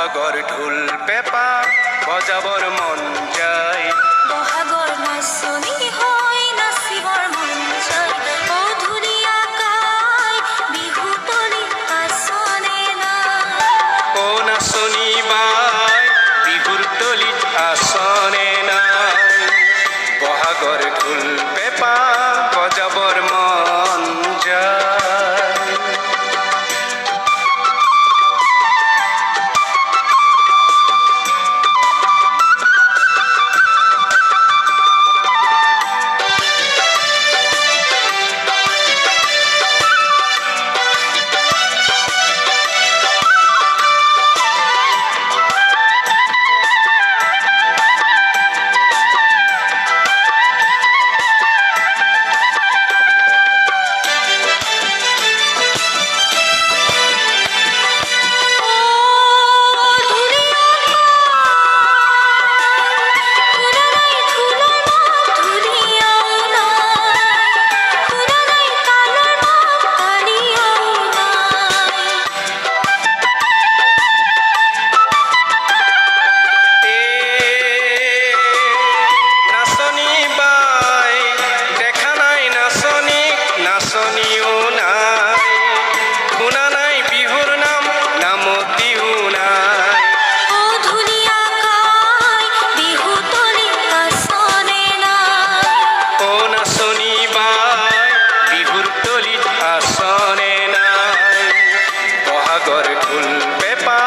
বহাগৰ ঢোল পেঁপা বজাবৰ মন যায়। বহাগৰ নাচনি হয় নাচিবৰ মন যায়। অ ধুনীয়া কাই বিহু তলি আছনে নাই। অ নাচনি বাই বিহুৰ তলিত আছনে নাই। বহাগৰ ঢোল পেঁপা বজাবৰ মন যায়। বহাগৰ ঢোল পেঁপা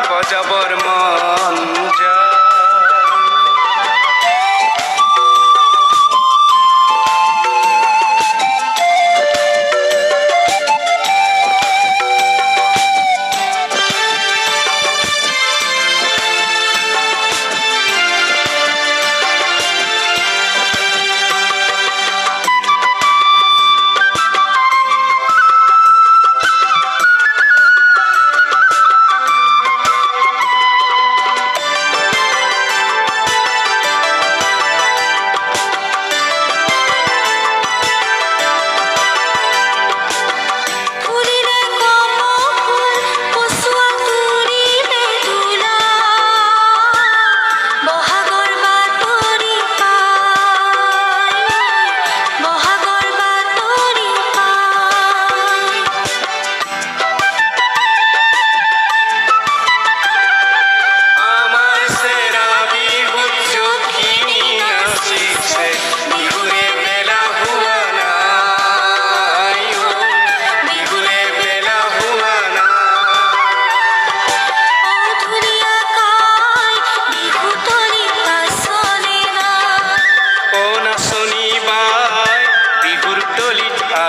বজাবৰ মন যায়।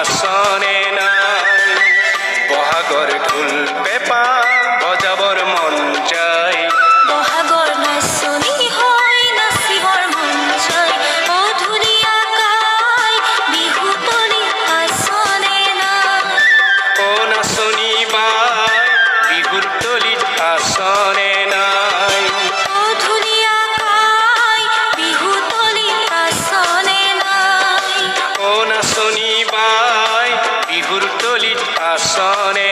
আছনে নাই। বহাগৰ ঢোল পেঁপা বজাবৰ মন যায়। বহাগৰ নাচনি হয় নাচিবৰ মন যায়। অ ধুনীয়া কাই বিহু তলি আছনে নাই। অ নাচনি বাই বিহুৰ তলিত আছনে নাই। অ ধুনীয়া কাই বিহু তলি আছনে নাই। অ নাচনি বাই বিহুৰ তলিত আছনে